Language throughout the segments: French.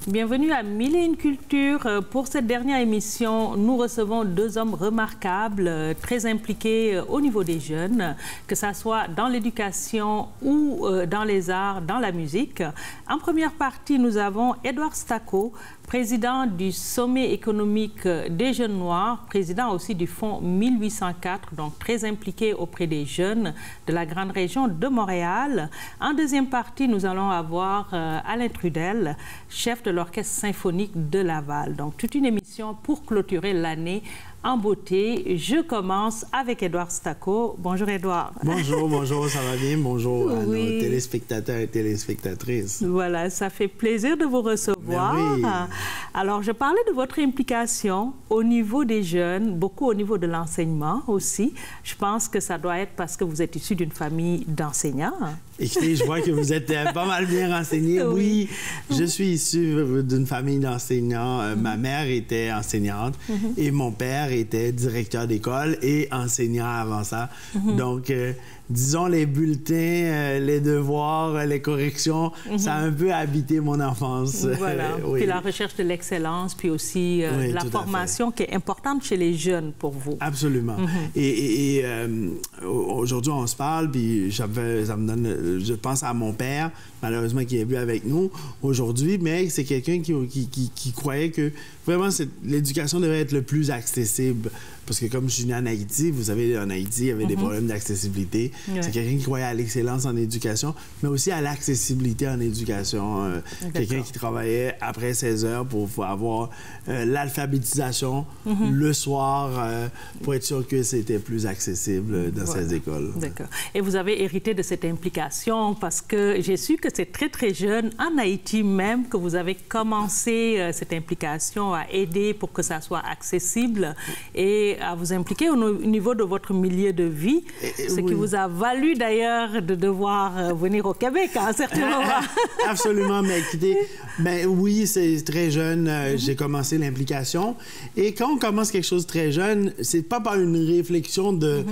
Bienvenue à Mille et une Culture. Pour cette dernière émission, nous recevons deux hommes remarquables, très impliqués au niveau des jeunes, que ce soit dans l'éducation ou dans les arts, dans la musique. En première partie, nous avons Edouard Stako, président du Sommet économique des jeunes noirs, président aussi du Fonds 1804, donc très impliqué auprès des jeunes de la grande région de Montréal. En deuxième partie, nous allons avoir Alain Trudel, chef de l'Orchestre symphonique de Laval. Donc, toute une émission pour clôturer l'année en beauté. Je commence avec Edouard Stako. Bonjour, Edouard. Bonjour, bonjour, ça va bien? Bonjour à nos téléspectateurs et téléspectatrices. Voilà, ça fait plaisir de vous recevoir. Oui. Alors, je parlais de votre implication au niveau des jeunes, beaucoup au niveau de l'enseignement aussi. Je pense que ça doit être parce que vous êtes issu d'une famille d'enseignants. Écoutez, je vois que vous êtes pas mal bien renseigné. Oui, je suis issu d'une famille d'enseignants. Ma mère était enseignante et mon père était directeur d'école et enseignant avant ça. Donc, disons, les bulletins, les devoirs, les corrections, ça a un peu habité mon enfance. Voilà. Oui. Puis la recherche de l'excellence, puis aussi la formation qui est importante chez les jeunes pour vous. Absolument. Et aujourd'hui, on se parle, puis ça me donne... Je pense à mon père, malheureusement, qui est plus avec nous aujourd'hui, mais c'est quelqu'un qui croyait que vraiment l'éducation devait être le plus accessible. Parce que comme je suis né en Haïti, vous savez, en Haïti, il y avait des problèmes d'accessibilité. C'est quelqu'un qui croyait à l'excellence en éducation, mais aussi à l'accessibilité en éducation. Quelqu'un qui travaillait après 16 heures pour avoir l'alphabétisation le soir pour être sûr que c'était plus accessible dans ces écoles. D'accord. Et vous avez hérité de cette implication parce que j'ai su que c'est très, très jeune, en Haïti même, que vous avez commencé cette implication à aider pour que ça soit accessible et à vous impliquer au niveau de votre milieu de vie, ce qui vous a valu d'ailleurs de devoir venir au Québec à un certain moment. Absolument, mais écoutez, oui, c'est très jeune, j'ai commencé l'implication. Et quand on commence quelque chose très jeune, c'est pas par une réflexion de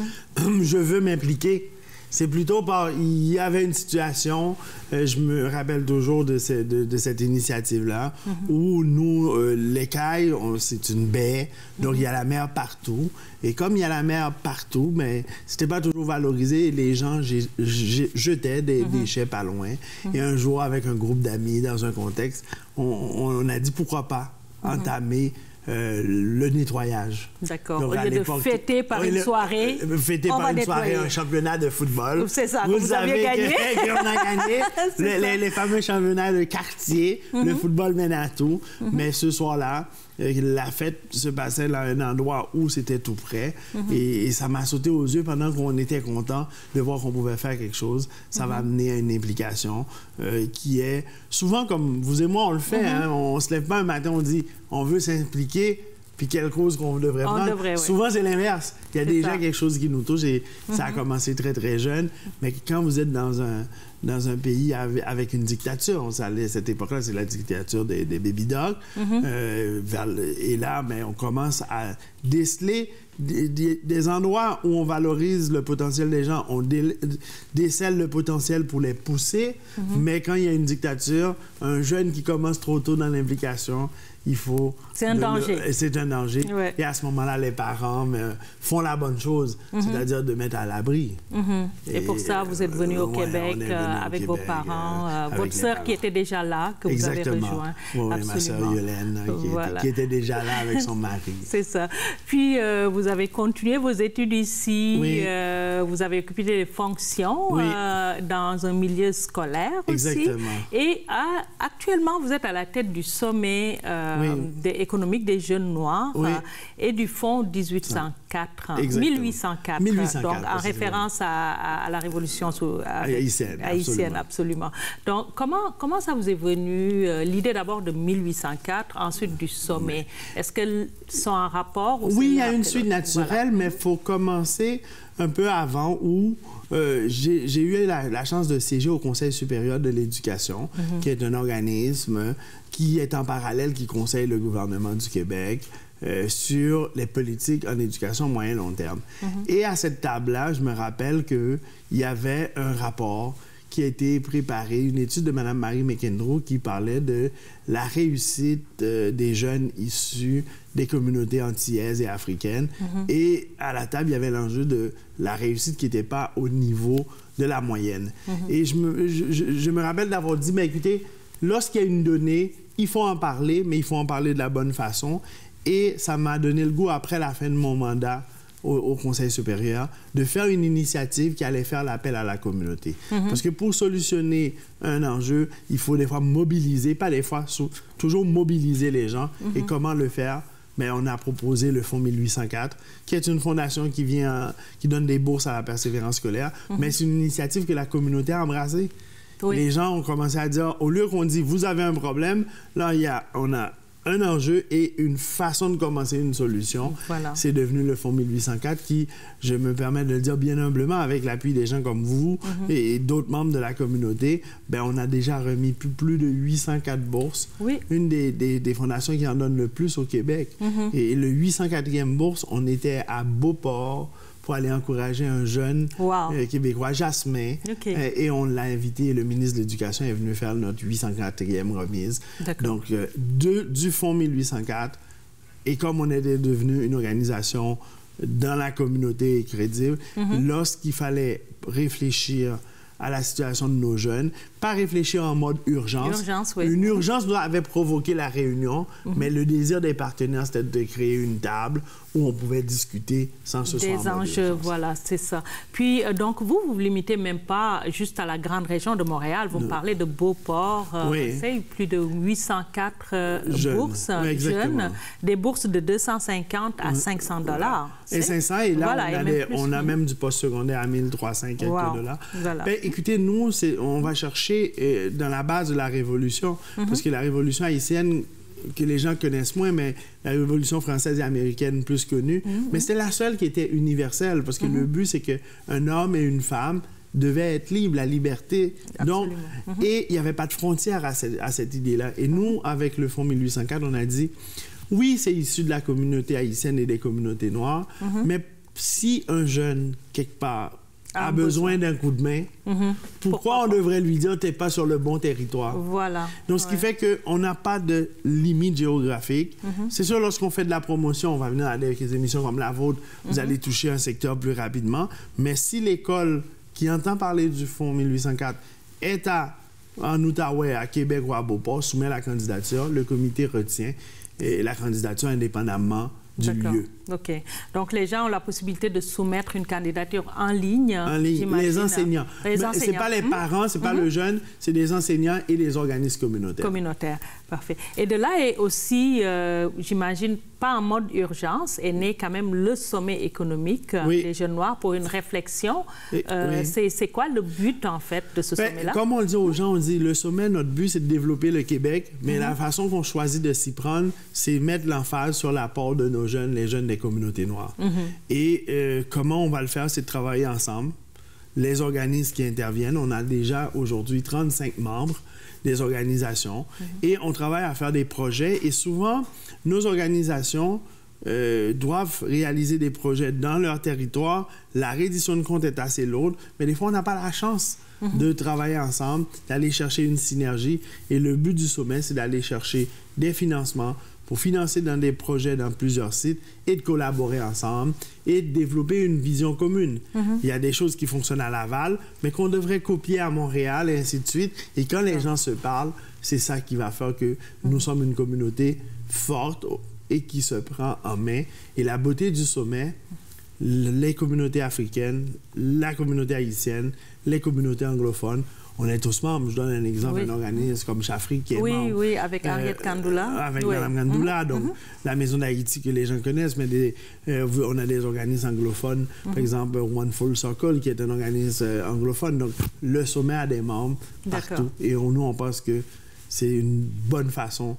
je veux m'impliquer. C'est plutôt par... Il y avait une situation, je me rappelle toujours de cette initiative-là, où nous, l'Écaille, c'est une baie, donc il y a la mer partout. Et comme il y a la mer partout, mais c'était pas toujours valorisé. Les gens jetaient des déchets pas loin. Et un jour, avec un groupe d'amis, dans un contexte, on a dit pourquoi pas entamer le nettoyage. D'accord. Au lieu de fêter par une soirée, fêter par une soirée un championnat de football. C'est ça, vous avez gagné. On a gagné les fameux championnats de quartier. Le football mène à tout. Mais ce soir-là, la fête se passait dans un endroit où c'était tout près. Et ça m'a sauté aux yeux pendant qu'on était content de voir qu'on pouvait faire quelque chose. Ça va amener à une implication qui est souvent comme vous et moi, on le fait. On se lève pas un matin, on dit on veut s'impliquer. Puis quelle cause qu'on devrait prendre. Souvent, c'est l'inverse. Il y a déjà quelque chose qui nous touche et ça a commencé très, très jeune. Mais quand vous êtes dans un pays avec une dictature, à cette époque-là, c'est la dictature des baby dogs. Et là, on commence à déceler des endroits où on valorise le potentiel des gens. On décèle le potentiel pour les pousser. Mais quand il y a une dictature, un jeune qui commence trop tôt dans l'implication, il faut... C'est un danger. C'est un danger. Ouais. Et à ce moment-là, les parents font la bonne chose, c'est-à-dire de mettre à l'abri. Et pour ça, vous êtes venu au Québec avec vos parents, votre sœur qui était déjà là, que vous avez rejoint. Oui, ma sœur Yolène, qui était déjà là avec son mari. C'est ça. Puis, vous avez continué vos études ici. Oui. Vous avez occupé des fonctions dans un milieu scolaire aussi. Exactement. Et actuellement, vous êtes à la tête du sommet économique des jeunes noirs et du Fonds 1804. 1804. Donc, en référence à la révolution haïtienne, absolument. Donc, comment ça vous est venu, l'idée d'abord de 1804, ensuite du sommet? Est-ce qu'elles sont en rapport? Oui, il y a une suite naturelle, mais il faut commencer un peu avant où j'ai eu la chance de siéger au Conseil supérieur de l'éducation, qui est un organisme qui est en parallèle, qui conseille le gouvernement du Québec sur les politiques en éducation moyen-long terme. Et à cette table-là, je me rappelle qu'il y avait un rapport qui a été préparée, une étude de Mme Marie McEnroe qui parlait de la réussite des jeunes issus des communautés antillaises et africaines. Et à la table, il y avait l'enjeu de la réussite qui n'était pas au niveau de la moyenne. Et je me rappelle d'avoir dit, mais écoutez, lorsqu'il y a une donnée, il faut en parler, mais il faut en parler de la bonne façon. Et ça m'a donné le goût, après la fin de mon mandat au Conseil supérieur, de faire une initiative qui allait faire l'appel à la communauté. Parce que pour solutionner un enjeu, il faut des fois mobiliser, pas des fois, toujours mobiliser les gens. Et comment le faire? Mais on a proposé le Fonds 1804, qui est une fondation qui donne des bourses à la persévérance scolaire, mais c'est une initiative que la communauté a embrassée. Oui. Les gens ont commencé à dire, au lieu qu'on dit, vous avez un problème, là, on a un enjeu et une façon de commencer une solution. Voilà. C'est devenu le Fonds 1804 qui, je me permets de le dire bien humblement, avec l'appui des gens comme vous et d'autres membres de la communauté, ben, on a déjà remis plus de 804 bourses. Oui. Une des fondations qui en donne le plus au Québec. Et le 804e bourse, on était à Beauport pour aller encourager un jeune Québécois, Jasmin. Et on l'a invité, le ministre de l'Éducation est venu faire notre 804e remise. Donc, du Fonds 1804. Et comme on était devenu une organisation dans la communauté crédible, lorsqu'il fallait réfléchir à la situation de nos jeunes, pas réfléchir en mode urgence. Une urgence avait provoqué la réunion, mais le désir des partenaires, c'était de créer une table où on pouvait discuter sans se sentir. Des enjeux, voilà, c'est ça. Puis, donc, vous vous limitez même pas juste à la grande région de Montréal. Vous parlez de Beauport, c'est plus de 804 bourses jeunes, des bourses de 250 à 500 $. Et 500, et là, voilà, on a même du post-secondaire à 1300 quelques dollars. Voilà. Ben, écoutez, nous, on va chercher dans la base de la Révolution, parce que la Révolution haïtienne, que les gens connaissent moins, mais la Révolution française et américaine plus connue, mais c'est la seule qui était universelle, parce que le but, c'est qu'un homme et une femme devaient être libres, la liberté. Donc, et il n'y avait pas de frontière à cette idée-là. Et nous, avec le Fonds 1804, on a dit, oui, c'est issu de la communauté haïtienne et des communautés noires, mais si un jeune, quelque part, a besoin d'un coup de main, pourquoi on devrait lui dire t'es pas sur le bon territoire? Voilà. Donc, ce qui fait qu'on n'a pas de limite géographique. C'est sûr, lorsqu'on fait de la promotion, on va venir à des émissions comme la vôtre, vous allez toucher un secteur plus rapidement. Mais si l'école qui entend parler du Fonds 1804 est en Outaouais, à Québec ou à Beauport, soumet la candidature, le comité retient la candidature indépendamment du lieu. OK. Donc, les gens ont la possibilité de soumettre une candidature en ligne. En ligne. Les enseignants. Ce n'est pas les parents, ce n'est pas le jeune, c'est des enseignants et les organismes communautaires. Communautaires. Parfait. Et de là est aussi, j'imagine, pas en mode urgence, est né quand même le sommet économique des jeunes noirs pour une réflexion. C'est quoi le but, en fait, de ce sommet-là? Comme on le dit aux gens, on dit le sommet, notre but, c'est de développer le Québec, mais la façon qu'on choisit de s'y prendre, c'est mettre l'emphase sur l'apport de nos jeunes, les jeunes des communautés noires. Et comment on va le faire, c'est de travailler ensemble. Les organismes qui interviennent, on a déjà aujourd'hui 35 membres des organisations et on travaille à faire des projets et souvent, nos organisations doivent réaliser des projets dans leur territoire. La reddition de comptes est assez lourde, mais des fois, on n'a pas la chance de travailler ensemble, d'aller chercher une synergie. Et le but du sommet, c'est d'aller chercher des financements pour financer dans des projets dans plusieurs sites et de collaborer ensemble et de développer une vision commune. Il y a des choses qui fonctionnent à Laval, mais qu'on devrait copier à Montréal et ainsi de suite. Et quand les gens se parlent, c'est ça qui va faire que nous sommes une communauté forte et qui se prend en main. Et la beauté du sommet, les communautés africaines, la communauté haïtienne, les communautés anglophones, on est tous membres. Je donne un exemple, un organisme comme Chafri qui est membre. Oui, avec Henriette Kandoula. Avec Mme Kandoula, donc la Maison d'Haïti que les gens connaissent, mais on a des organismes anglophones, par exemple One Full Circle qui est un organisme anglophone. Donc le sommet a des membres partout. Et nous, on pense que c'est une bonne façon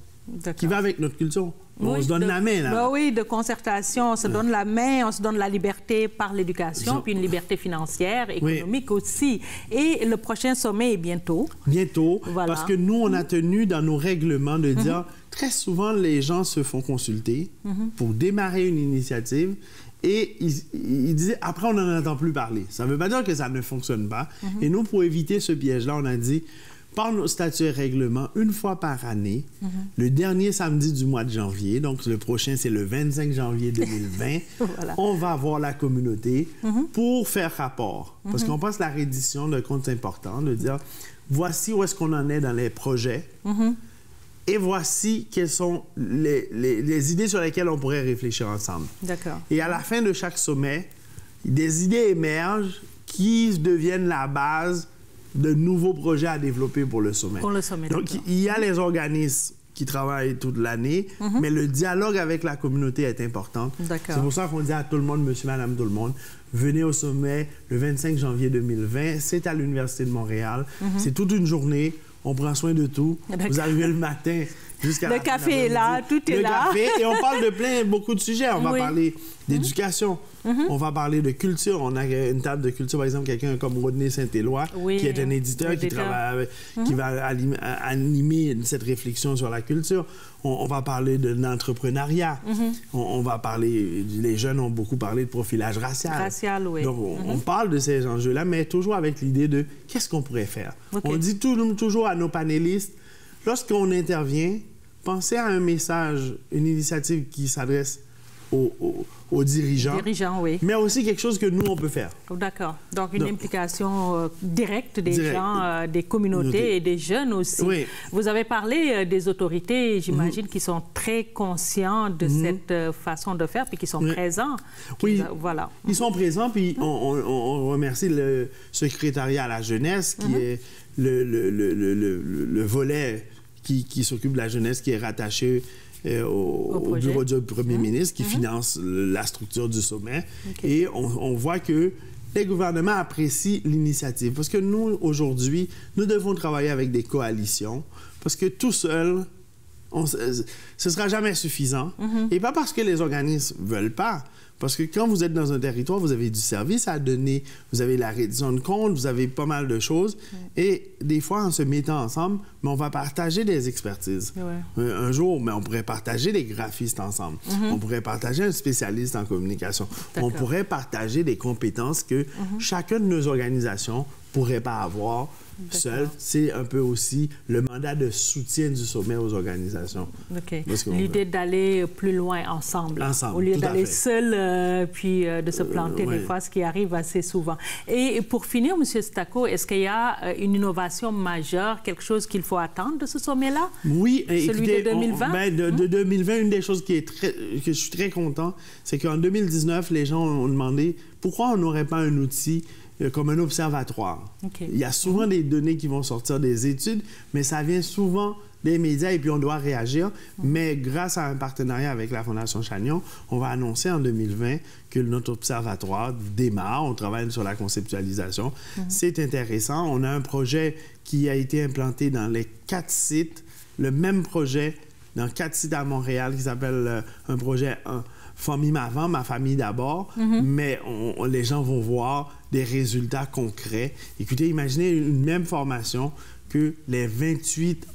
qui va avec notre culture. On se donne la main, là. Oui, de concertation, on se donne la main, on se donne la liberté par l'éducation, puis une liberté financière, économique aussi. Et le prochain sommet est bientôt. Bientôt, parce que nous, on a tenu dans nos règlements de dire très souvent, les gens se font consulter pour démarrer une initiative et ils disaient, après, on n'en entend plus parler. Ça ne veut pas dire que ça ne fonctionne pas. Et nous, pour éviter ce piège-là, on a dit, par nos statuts et règlements, une fois par année, le dernier samedi du mois de janvier, donc le prochain, c'est le 25 janvier 2020, voilà. On va voir la communauté pour faire rapport. Parce qu'on pense que la reddition de compte, c'est important, de dire, voici où est-ce qu'on en est dans les projets et voici quelles sont les idées sur lesquelles on pourrait réfléchir ensemble. D'accord. Et à la fin de chaque sommet, des idées émergent qui deviennent la base de nouveaux projets à développer pour le sommet. Pour le sommet. Donc, il y a les organismes qui travaillent toute l'année, mais le dialogue avec la communauté est important. C'est pour ça qu'on dit à tout le monde, monsieur, madame, tout le monde, venez au sommet le 25 janvier 2020. C'est à l'Université de Montréal. C'est toute une journée. On prend soin de tout. Vous arrivez le matin jusqu'à la fin. Le café est là, tout est là. Le café, et on parle de beaucoup de sujets. On va parler d'éducation. On va parler de culture. On a une table de culture, par exemple, quelqu'un comme Rodney Saint-Éloi, qui est un éditeur qui travaille, qui va animer cette réflexion sur la culture. On va parler de l'entrepreneuriat. On va parler, les jeunes ont beaucoup parlé de profilage racial. Donc, on parle de ces enjeux-là, mais toujours avec l'idée de qu'est-ce qu'on pourrait faire. On dit toujours à nos panélistes, lorsqu'on intervient, pensez à un message, une initiative qui s'adresse aux dirigeants, mais aussi quelque chose que nous, on peut faire. D'accord. Donc, une implication directe des gens, des communautés et des jeunes aussi. Vous avez parlé des autorités, j'imagine, qui sont très conscients de cette façon de faire, puis qui sont présents. Voilà. Ils sont présents, puis on remercie le secrétariat à la jeunesse, qui est le volet qui s'occupe de la jeunesse, qui est rattaché au bureau du premier ministre qui finance la structure du sommet. Et on voit que les gouvernements apprécient l'initiative. Parce que nous, aujourd'hui, nous devons travailler avec des coalitions. Parce que tout seul, ce ne sera jamais suffisant. Et pas parce que les organismes ne veulent pas. Parce que quand vous êtes dans un territoire, vous avez du service à donner, vous avez la reddition de comptes, vous avez pas mal de choses. Et des fois, en se mettant ensemble, mais on va partager des expertises. Un jour, mais on pourrait partager des graphistes ensemble. On pourrait partager un spécialiste en communication. On pourrait partager des compétences que chacune de nos organisations ne pourrait pas avoir seul. C'est un peu aussi le mandat de soutien du sommet aux organisations. L'idée d'aller plus loin ensemble au lieu d'aller seul puis de se planter des fois, ce qui arrive assez souvent. Et pour finir, M. Stacco, est-ce qu'il y a une innovation majeure, quelque chose qu'il faut attendre de ce sommet-là? Oui. Celui de 2020? De 2020, une des choses que je suis très content, c'est qu'en 2019, les gens ont demandé pourquoi on n'aurait pas un outil comme un observatoire. Il y a souvent des données qui vont sortir des études, mais ça vient souvent des médias et puis on doit réagir. Mais grâce à un partenariat avec la Fondation Chagnon, on va annoncer en 2020 que notre observatoire démarre. On travaille sur la conceptualisation. C'est intéressant. On a un projet qui a été implanté dans les 4 sites, le même projet dans 4 sites à Montréal qui s'appelle un projet Famille avant, ma famille d'abord, mais les gens vont voir des résultats concrets. Écoutez, imaginez une même formation que les 28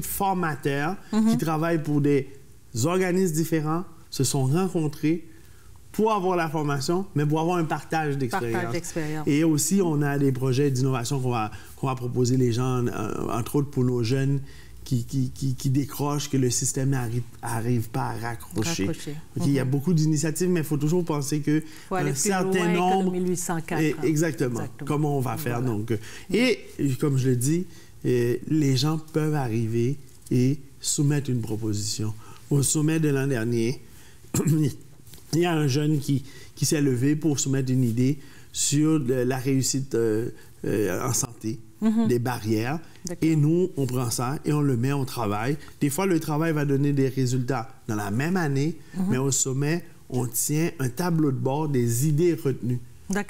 formateurs qui travaillent pour des organismes différents se sont rencontrés pour avoir la formation, mais pour avoir un partage d'expérience. Et aussi, on a des projets d'innovation qu'on va proposer les gens, entre autres pour nos jeunes qui décrochent, que le système n'arrive pas à raccrocher. Il y a beaucoup d'initiatives, mais il faut toujours penser que un certain nombre... 1804. Exactement. Comment on va faire. Donc, et comme je le dis, les gens peuvent arriver et soumettre une proposition. Au sommet de l'an dernier, il y a un jeune qui s'est levé pour soumettre une idée sur la réussite en santé. Des barrières. Et nous, on prend ça et on le met au travail. Des fois, le travail va donner des résultats dans la même année, mais au sommet, on tient un tableau de bord des idées retenues.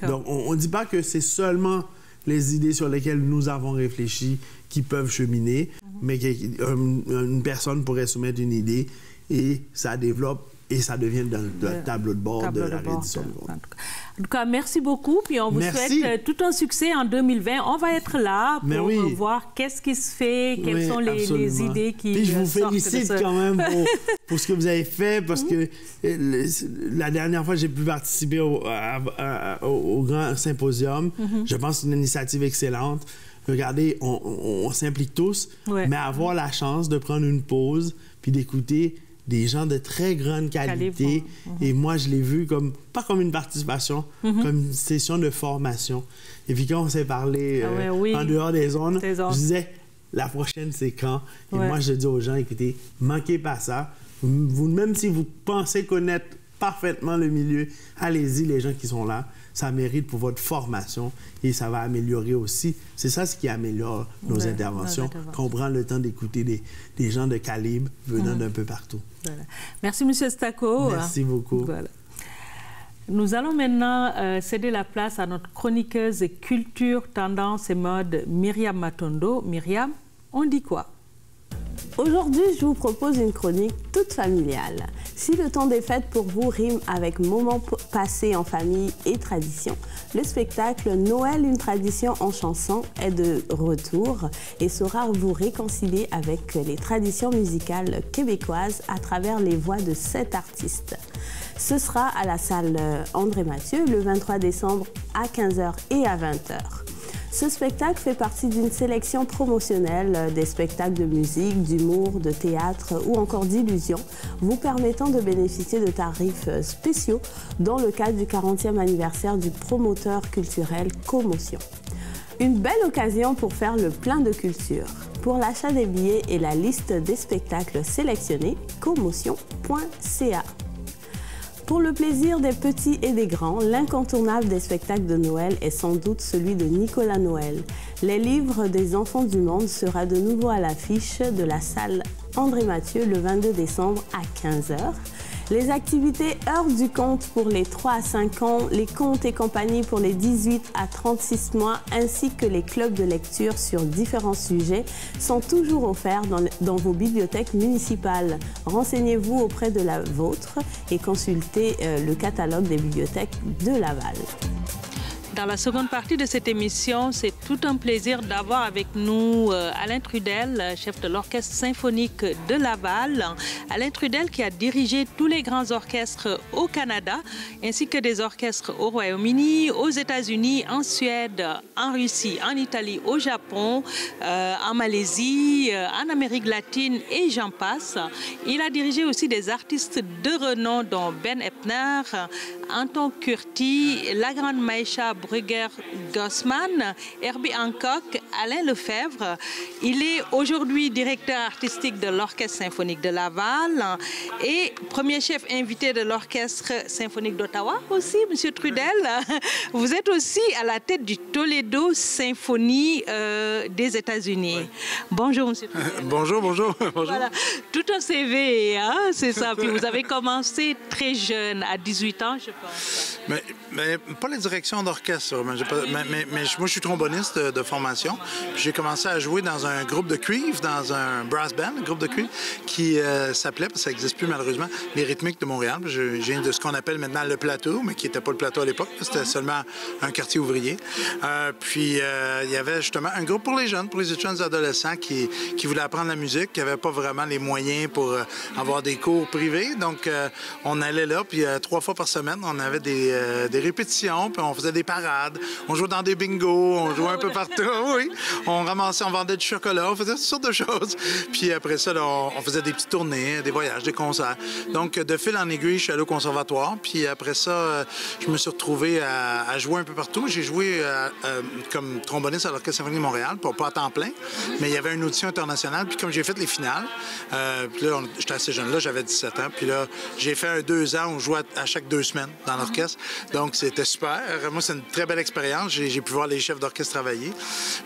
Donc, on ne dit pas que c'est seulement les idées sur lesquelles nous avons réfléchi qui peuvent cheminer, mais une personne pourrait soumettre une idée et ça développe et ça devient le tableau de bord de la réédition. En tout cas, merci beaucoup. Puis on vous souhaite tout un succès en 2020. On va être là pour voir qu'est-ce qui se fait, quelles sont les idées qui sortent. Puis je vous félicite quand même pour ce que vous avez fait, parce que la dernière fois, j'ai pu participer au grand symposium. Je pense que c'est une initiative excellente. Regardez, on s'implique tous, mais avoir la chance de prendre une pause puis d'écouter des gens de très grande qualité. Et moi, je l'ai vu pas comme une participation, comme une session de formation. Et puis quand on s'est parlé en dehors des zones, je disais, la prochaine, c'est quand? Et moi, je dis aux gens, écoutez, manquez pas ça. Même si vous pensez connaître parfaitement le milieu, allez-y, les gens qui sont là. Ça mérite pour votre formation et ça va améliorer aussi. C'est ça ce qui améliore nos interventions, qu'on prend le temps d'écouter des gens de calibre venant d'un peu partout. Voilà. Merci, M. Stako. Merci beaucoup. Voilà. Nous allons maintenant céder la place à notre chroniqueuse culture, tendance et mode, Myriam Matondo. Myriam, on dit quoi? Aujourd'hui, je vous propose une chronique toute familiale. Si le temps des fêtes pour vous rime avec moments passés en famille et tradition, le spectacle Noël, une tradition en chanson est de retour et saura vous réconcilier avec les traditions musicales québécoises à travers les voix de 7 artistes. Ce sera à la salle André Mathieu le 23 décembre à 15h et à 20h. Ce spectacle fait partie d'une sélection promotionnelle des spectacles de musique, d'humour, de théâtre ou encore d'illusion, vous permettant de bénéficier de tarifs spéciaux dans le cadre du 40e anniversaire du promoteur culturel Commotion. Une belle occasion pour faire le plein de culture. Pour l'achat des billets et la liste des spectacles sélectionnés, commotion.ca. Pour le plaisir des petits et des grands, l'incontournable des spectacles de Noël est sans doute celui de Nicolas Noël. Les livres des enfants du monde sera de nouveau à l'affiche de la salle André Mathieu le 22 décembre à 15h. Les activités Heure du conte pour les 3 à 5 ans, les contes et compagnies pour les 18 à 36 mois, ainsi que les clubs de lecture sur différents sujets sont toujours offerts dans vos bibliothèques municipales. Renseignez-vous auprès de la vôtre et consultez le catalogue des bibliothèques de Laval. Dans la seconde partie de cette émission, c'est tout un plaisir d'avoir avec nous Alain Trudel, chef de l'Orchestre symphonique de Laval. Alain Trudel qui a dirigé tous les grands orchestres au Canada, ainsi que des orchestres au Royaume-Uni, aux États-Unis, en Suède, en Russie, en Italie, au Japon, en Malaisie, en Amérique latine et j'en passe. Il a dirigé aussi des artistes de renom dont Ben Eppner, Anton Curti, la grande Maïcha Brugger-Gossman, Herbie Hancock, Alain Lefebvre. Il est aujourd'hui directeur artistique de l'Orchestre symphonique de Laval et premier chef invité de l'Orchestre symphonique d'Ottawa aussi, M. Trudel. Vous êtes aussi à la tête du Toledo Symphony des États-Unis. Oui. Bonjour, M. Trudel. Bonjour, bonjour. Voilà. Tout un CV, hein, c'est ça. Puis vous avez commencé très jeune, à 18 ans, je pense. Mais pas la direction d'orchestre. Mais moi, je suis tromboniste de formation. J'ai commencé à jouer dans un groupe de cuivre, dans un brass band, un groupe de cuivre, qui s'appelait, parce que ça n'existe plus malheureusement, les Rythmiques de Montréal. Je viens de ce qu'on appelle maintenant le plateau, mais qui n'était pas le plateau à l'époque. C'était seulement un quartier ouvrier. Puis, il y avait justement un groupe pour les jeunes, pour les jeunes adolescents qui voulaient apprendre la musique, qui n'avaient pas vraiment les moyens pour avoir des cours privés. Donc, on allait là, puis 3 fois par semaine, on avait des répétitions, puis on faisait des parades, on jouait dans des bingos, on jouait un peu partout, oui. On ramassait, on vendait du chocolat, on faisait toutes sortes de choses. Puis après ça, là, on faisait des petites tournées, des voyages, des concerts. Donc, de fil en aiguille, je suis allé au conservatoire. Puis après ça, je me suis retrouvé à jouer un peu partout. J'ai joué comme tromboniste à l'Orchestre symphonique de Montréal, pas à temps plein, mais il y avait une audition internationale. Puis comme j'ai fait les finales, puis là, j'étais assez jeune, là, j'avais 17 ans. Puis là, j'ai fait 2 ans, on jouait à chaque 2 semaines dans l'orchestre. Donc, c'était super. Moi, c'est une très belle expérience. J'ai pu voir les chefs d'orchestre travailler.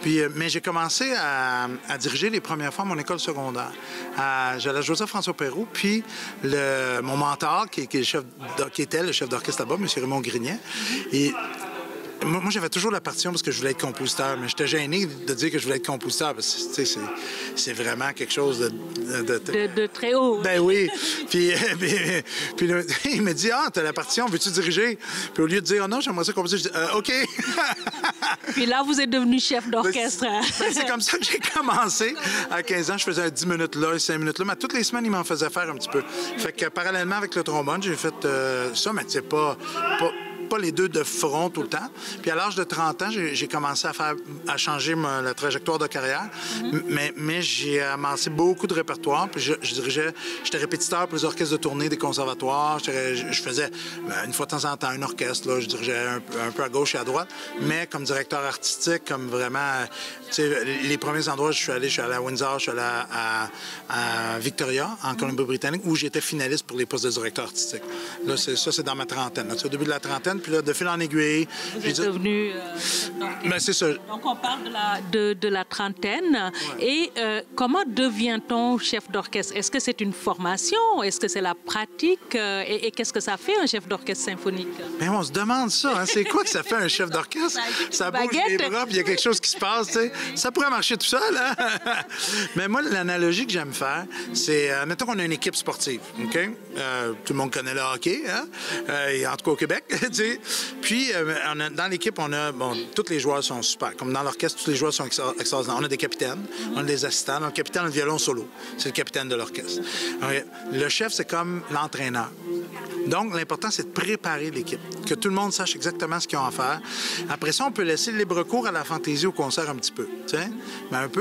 Puis, mais j'ai commencé à diriger les premières fois à mon école secondaire. J'allais à Joseph-François Perroux, puis mon mentor, qui était le chef d'orchestre là-bas, M. Raymond Grignet, moi, j'avais toujours la partition parce que je voulais être compositeur, mais j'étais gêné de dire que je voulais être compositeur parce que c'est vraiment quelque chose de très haut. Ben oui. Puis il me dit, t'as la partition, veux-tu diriger? Puis au lieu de dire, non, j'aimerais ça composer, je dis, OK. Puis là, vous êtes devenu chef d'orchestre. C'est comme ça que j'ai commencé. À 15 ans, je faisais 10 minutes là, 5 minutes là, mais toutes les semaines, il m'en faisait faire un petit peu. Fait que parallèlement avec le trombone, j'ai fait ça, mais c'est pas les deux de front tout le temps. Puis à l'âge de 30 ans, j'ai commencé à changer la trajectoire de carrière, mais j'ai amassé beaucoup de répertoire. Puis j'étais répétiteur pour les orchestres de tournée des conservatoires. Je faisais une fois de temps en temps un orchestre, là, je dirigeais un peu à gauche et à droite, mais comme directeur artistique, comme vraiment, tu sais, les premiers endroits où je suis allé à Windsor, je suis allé à Victoria, en Colombie-Britannique, où j'étais finaliste pour les postes de directeur artistique. Là, c'est dans ma trentaine. C'est au début de la trentaine. Puis là, de fil en aiguille... Vous êtes devenu... Ben, c'est ça. Donc, on parle de la trentaine. Ouais. Et comment devient-on chef d'orchestre? Est-ce que c'est une formation? Est-ce que c'est la pratique? Et qu'est-ce que ça fait, un chef d'orchestre symphonique? Bien, on se demande ça. Hein? C'est quoi que ça fait, un chef d'orchestre? Ça bouge les bras, puis il y a quelque chose qui se passe. T'sais. Ça pourrait marcher tout seul. Hein? Mais moi, l'analogie que j'aime faire, c'est... mettons qu'on a une équipe sportive. OK? Tout le monde connaît le hockey, hein? En tout cas au Québec. Puis, dans l'équipe, tous les joueurs sont super. Comme dans l'orchestre, tous les joueurs sont extraordinaires. On a des capitaines, on a des assistants. Le capitaine a le violon solo. C'est le capitaine de l'orchestre. Le chef, c'est comme l'entraîneur. Donc, l'important, c'est de préparer l'équipe, que tout le monde sache exactement ce qu'ils ont à faire. Après ça, on peut laisser le libre cours à la fantaisie au concert un petit peu, tu sais,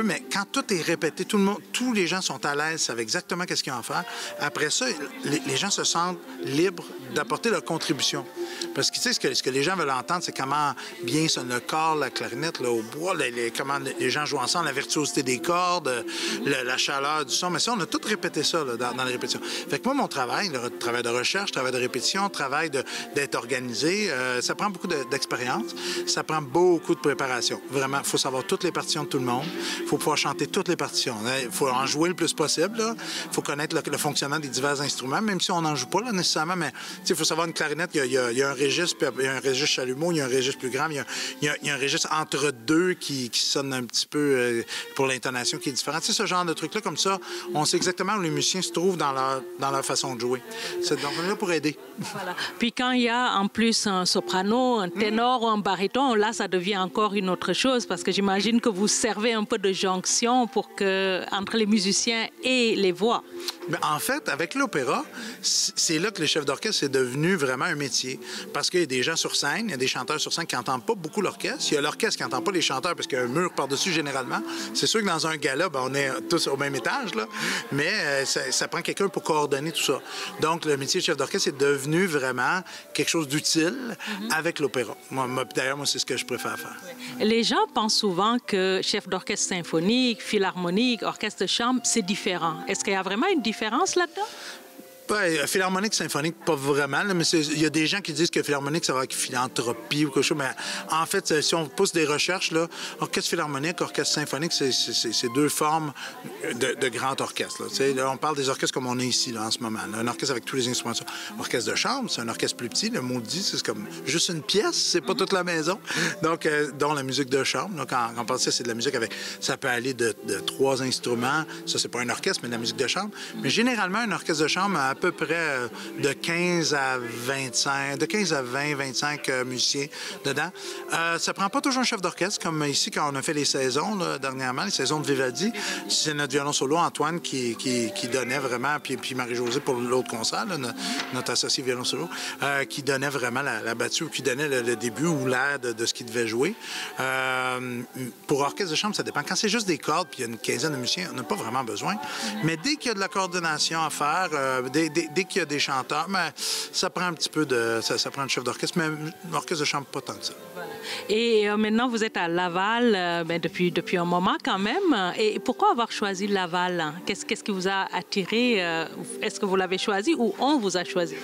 mais quand tout est répété, tous les gens sont à l'aise, savent exactement ce qu'ils ont à faire. Après ça, les gens se sentent libres d'apporter leur contribution. Parce que, tu sais, ce que les gens veulent entendre, c'est comment bien sonne le corps, la clarinette, là, au bois, comment les gens jouent ensemble, la virtuosité des cordes, la chaleur du son. Mais ça, on a tout répété ça là, dans les répétitions. Fait que moi, mon travail, le travail de recherche, travail de répétition, travail d'être organisé, ça prend beaucoup d'expérience, ça prend beaucoup de préparation. Vraiment, il faut savoir toutes les partitions de tout le monde, il faut pouvoir chanter toutes les partitions. Il faut en jouer le plus possible, il faut connaître le fonctionnement des divers instruments, même si on n'en joue pas là, nécessairement, mais il faut savoir une clarinette, il y a un registre, puis il y a un registre chalumeau, il y a un registre plus grand, il y a un registre entre deux qui sonne un petit peu pour l'intonation qui est différente. Tu sais, ce genre de truc-là, comme ça, on sait exactement où les musiciens se trouvent dans leur façon de jouer. Donc, on est là pour aider. Voilà. Puis quand il y a en plus un soprano, un ténor ou un baryton, là, ça devient encore une autre chose, parce que j'imagine que vous servez un peu de jonction entre les musiciens et les voix. Mais en fait, avec l'opéra, c'est là que le chef d'orchestre est devenu vraiment un métier. Parce qu'il y a des gens sur scène, il y a des chanteurs sur scène qui n'entendent pas beaucoup l'orchestre. Il y a l'orchestre qui n'entend pas les chanteurs parce qu'il y a un mur par-dessus généralement. C'est sûr que dans un gala, on est tous au même étage, là. Mais ça prend quelqu'un pour coordonner tout ça. Donc, le métier de chef d'orchestre est devenu vraiment quelque chose d'utile avec l'opéra. D'ailleurs, moi, c'est ce que je préfère faire. Les gens pensent souvent que chef d'orchestre symphonique, philharmonique, orchestre de chambre, c'est différent. Est-ce qu'il y a vraiment une différence là-dedans? Philharmonique, symphonique, pas vraiment. Là, mais il y a des gens qui disent que philharmonique, ça va avec philanthropie ou quelque chose. Mais en fait, si on pousse des recherches, là, orchestre philharmonique, orchestre symphonique, c'est deux formes de grand orchestre. Là, on parle des orchestres comme on est ici là, en ce moment. Là. Un orchestre avec tous les instruments. Orchestre de chambre, c'est un orchestre plus petit. Le mot dit, c'est comme juste une pièce, c'est pas toute la maison. Donc, dont la musique de chambre. Là, quand on parle de ça, c'est de la musique avec... Ça peut aller de 3 instruments. Ça, c'est pas un orchestre, mais de la musique de chambre. Mais généralement, un orchestre de chambre a à peu près de 15 à 20, 25 musiciens dedans. Ça prend pas toujours un chef d'orchestre, comme ici, quand on a fait les saisons, là, dernièrement, les saisons de Vivaldi. C'est notre violon solo, Antoine, qui donnait vraiment, puis Marie-Josée pour l'autre concert, là, notre associé violon solo, qui donnait vraiment la battue, ou qui donnait le début ou l'air de ce qu'il devait jouer. Pour orchestre de chambre, ça dépend. Quand c'est juste des cordes, puis il y a une quinzaine de musiciens, on n'a pas vraiment besoin. Mais dès qu'il y a de la coordination à faire, dès qu'il y a des chanteurs, mais ça prend un petit peu ça prend un chef d'orchestre, mais l'orchestre de chambre, pas tant que ça. Voilà. Et maintenant, vous êtes à Laval depuis un moment quand même. Et pourquoi avoir choisi Laval? Qu'est-ce qui vous a attiré? Est-ce que vous l'avez choisi ou on vous a choisi?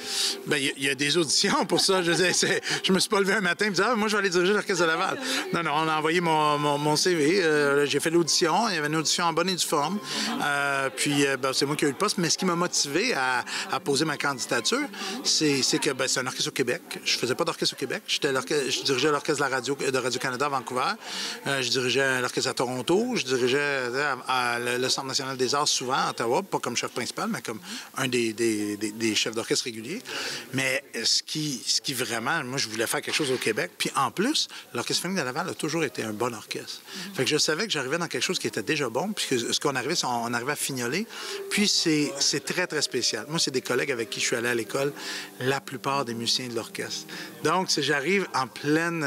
Bien, il y a des auditions pour ça. Je me suis pas levé un matin et me disais, moi, je vais aller diriger l'orchestre de Laval. Non, on a envoyé mon CV. J'ai fait l'audition. Il y avait une audition en bonne et due forme. Puis, c'est moi qui ai eu le poste. Mais ce qui m'a motivé à poser ma candidature, c'est que c'est un orchestre au Québec. Je faisais pas d'orchestre au Québec. Je dirigeais l'orchestre de la de Radio-Canada à Vancouver. Je dirigeais l'orchestre à Toronto. Je dirigeais le Centre national des arts souvent à Ottawa, pas comme chef principal, mais comme un des chefs d'orchestre réguliers. Mais ce qui vraiment, moi, je voulais faire quelque chose au Québec. Puis en plus, l'Orchestre symphonique de Laval a toujours été un bon orchestre. Fait que je savais que j'arrivais dans quelque chose qui était déjà bon, puisque ce qu'on arrivait, on arrivait à fignoler. Puis c'est très, très spécial. Moi, c'est des collègues avec qui je suis allé à l'école, la plupart des musiciens de l'orchestre. Donc, j'arrive en pleine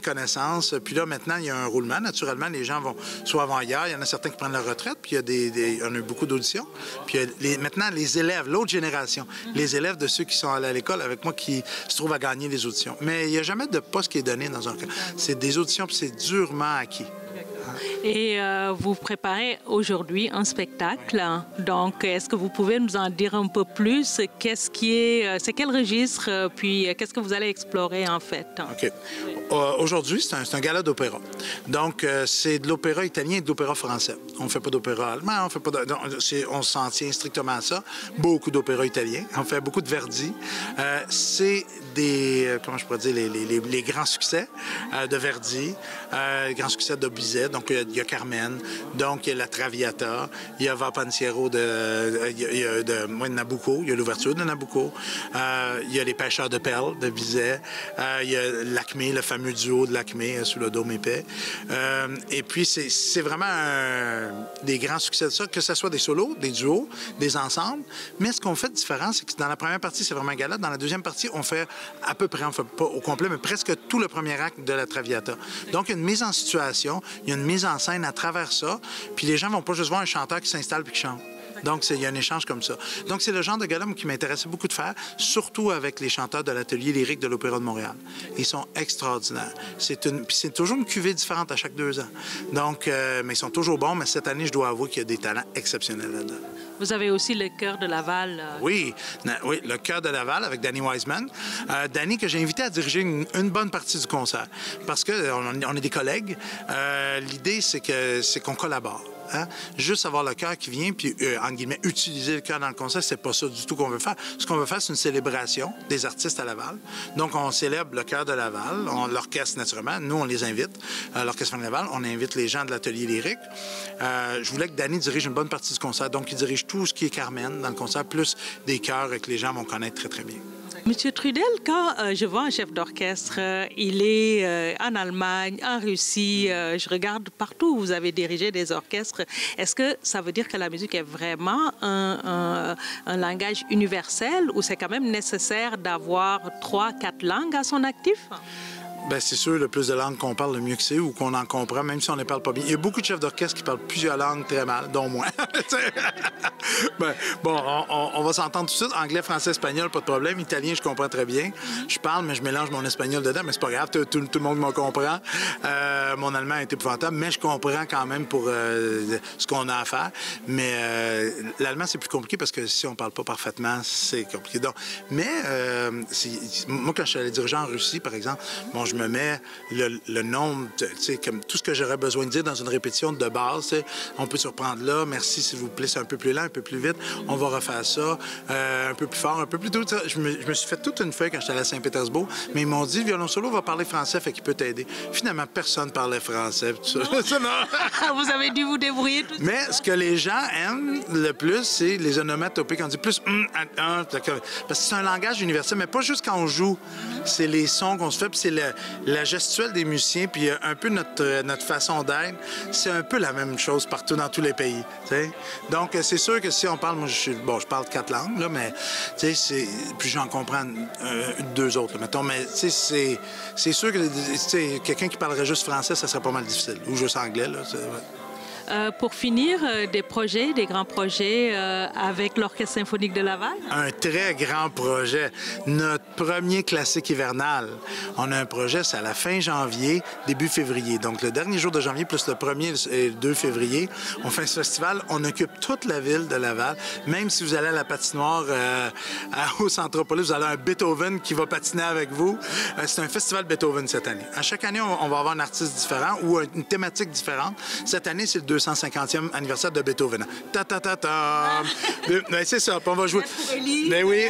connaissance. Puis là, maintenant, il y a un roulement. Naturellement, les gens vont soit avant hier, il y en a certains qui prennent leur retraite, puis on a eu beaucoup d'auditions. Puis maintenant, les élèves, l'autre génération, les élèves de ceux qui sont allés à l'école avec moi qui se trouvent à gagner les auditions. Mais il n'y a jamais de poste qui est donné dans un cas. C'est des auditions, puis c'est durement acquis. Et vous préparez aujourd'hui un spectacle. Donc, est-ce que vous pouvez nous en dire un peu plus? C'est quel registre? Puis, qu'est-ce que vous allez explorer, en fait? OK. Aujourd'hui, c'est un gala d'opéra. Donc, c'est de l'opéra italien et de l'opéra français. On ne fait pas d'opéra allemand, on s'en tient strictement à ça. Beaucoup d'opéra italien. On fait beaucoup de Verdi. C'est comment je pourrais dire, les grands succès de Verdi, les grands succès de Bizet. Donc, il y a Carmen, donc il y a La Traviata, il y a Va Pensiero de Nabucco, il y a l'ouverture de Nabucco, il y a Les Pêcheurs de perles de Bizet, il y a l'Acmé, le fameux duo de l'Acmé sous le dôme épais. Et puis, c'est vraiment des grands succès de ça, que ce soit des solos, des duos, des ensembles. Mais ce qu'on fait de différent, c'est que dans la première partie, c'est vraiment un gala. Dans la deuxième partie, on fait à peu près, on ne fait pas au complet, mais presque tout le premier acte de La Traviata. Donc, il y a une mise en situation, il y a une mise en scène à travers ça, puis les gens ne vont pas juste voir un chanteur qui s'installe puis qui chante. Donc, il y a un échange comme ça. Donc, c'est le genre de gala qui m'intéressait beaucoup de faire, surtout avec les chanteurs de l'Atelier lyrique de l'Opéra de Montréal. Ils sont extraordinaires. Puis c'est toujours une cuvée différente à chaque 2 ans. Donc, mais ils sont toujours bons, mais cette année, je dois avouer qu'il y a des talents exceptionnels là-dedans. Vous avez aussi le Chœur de Laval. Oui, le Chœur de Laval avec Danny Wiseman. Danny, que j'ai invité à diriger une bonne partie du concert. Parce qu'on est des collègues. L'idée, c'est qu'on collabore. Hein? Juste avoir le chœur qui vient, puis, en guillemets, utiliser le chœur dans le concert, c'est pas ça du tout qu'on veut faire. Ce qu'on veut faire, c'est une célébration des artistes à Laval. Donc, on célèbre le Chœur de Laval, l'orchestre, naturellement. Nous, on les invite. L'Orchestre de Laval, on invite les gens de l'Atelier lyrique. Je voulais que Danny dirige une bonne partie du concert. Donc, il dirige tout ce qui est Carmen dans le concert, plus des chœurs que les gens vont connaître très, très bien. Monsieur Trudel, quand je vois un chef d'orchestre, il est en Allemagne, en Russie, je regarde partout où vous avez dirigé des orchestres. Est-ce que ça veut dire que la musique est vraiment un langage universel ou c'est quand même nécessaire d'avoir 3-4 langues à son actif? Bien, c'est sûr, le plus de langues qu'on parle, le mieux que c'est, ou qu'on en comprend, même si on ne les parle pas bien. Il y a beaucoup de chefs d'orchestre qui parlent plusieurs langues très mal, dont moi. Ben, bon, on va s'entendre tout de suite. Anglais, français, espagnol, pas de problème. Italien, je comprends très bien. Je parle, mais je mélange mon espagnol dedans, mais c'est pas grave, tout le monde me comprend. Mon allemand est épouvantable, mais je comprends quand même pour ce qu'on a à faire. Mais l'allemand, c'est plus compliqué parce que si on parle pas parfaitement, c'est compliqué. Donc, mais moi, quand je suis allé diriger en Russie, par exemple, bon, je me mets le nombre, tu sais, comme tout ce que j'aurais besoin de dire dans une répétition de base. On peut se reprendre là, merci s'il vous plaît, c'est un peu plus lent, un peu plus vite, on va refaire ça, un peu plus fort, un peu plus tôt. Je me suis fait toute une feuille quand j'étais allé à Saint-Pétersbourg, mais ils m'ont dit, le violon solo va parler français, fait qu'il peut t'aider. Finalement, personne parlait français. Tout ça. Vous avez dû vous débrouiller tout ça. Mais ce que les gens aiment le plus, c'est les onomatopées. Quand on dit plus parce que c'est un langage universel, mais pas juste quand on joue. C'est les sons qu'on se fait, puis c'est la gestuelle des musiciens, puis un peu notre façon d'être. C'est un peu la même chose partout dans tous les pays. T'sais? Donc, c'est sûr que si on parle, moi, je parle 4 langues, là, mais puis j'en comprends 2 autres, là, mettons, mais c'est sûr que quelqu'un qui parlerait juste français, ça serait pas mal difficile, ou juste anglais, là. Pour finir, des grands projets avec l'Orchestre symphonique de Laval? Un très grand projet. Notre premier classique hivernal. On a un projet, c'est à la fin janvier, début février. Donc, le dernier jour de janvier, plus le 1er et le 2 février, on fait ce festival. On occupe toute la ville de Laval. Même si vous allez à la patinoire au Centropolis, vous allez à un Beethoven qui va patiner avec vous. C'est un festival Beethoven cette année. À chaque année, on va avoir un artiste différent ou une thématique différente. Cette année, c'est le 250e anniversaire de Beethoven. Ta-ta-ta-ta! C'est ça, on va jouer. Mais oui,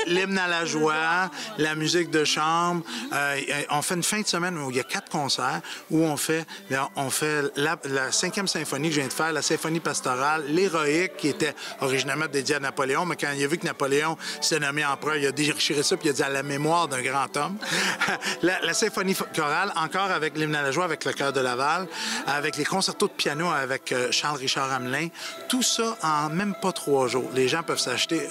l'hymne à la joie, la musique de chambre. On fait une fin de semaine où il y a 4 concerts, où on fait la 5e symphonie que je viens de faire, la symphonie pastorale, l'héroïque, qui était originalement dédiée à Napoléon, mais quand il a vu que Napoléon s'est nommé empereur, il a déchiré ça, puis il a dit à la mémoire d'un grand homme. la symphonie chorale, encore avec l'hymne à la joie, avec le chœur de Laval, avec les concertos de piano avec Charles-Richard Hamelin. Tout ça en même pas 3 jours. Les gens peuvent s'acheter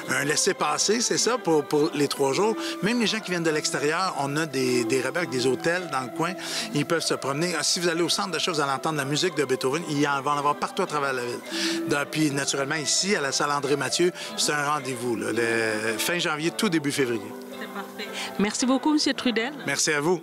un laissez-passer, c'est ça, pour les 3 jours. Même les gens qui viennent de l'extérieur, on a des rabais avec des hôtels dans le coin. Ils peuvent se promener. Si vous allez au centre d'achat, vous allez entendre la musique de Beethoven. Il va en avoir partout à travers la ville. Puis, naturellement, ici, à la salle André-Mathieu, c'est un rendez-vous. Le fin janvier, tout début février. C'est parfait. Merci beaucoup, M. Trudel. Merci à vous.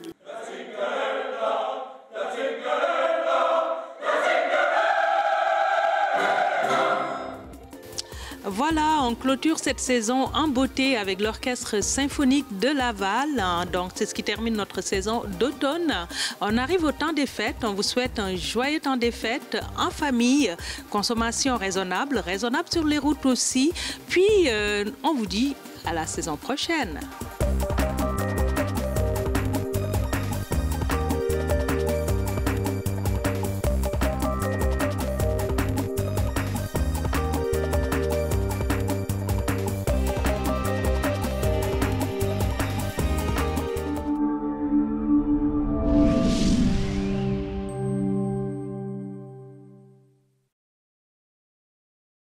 Voilà, on clôture cette saison en beauté avec l'Orchestre symphonique de Laval. Donc, c'est ce qui termine notre saison d'automne. On arrive au temps des fêtes. On vous souhaite un joyeux temps des fêtes en famille. Consommation raisonnable sur les routes aussi. Puis, on vous dit à la saison prochaine.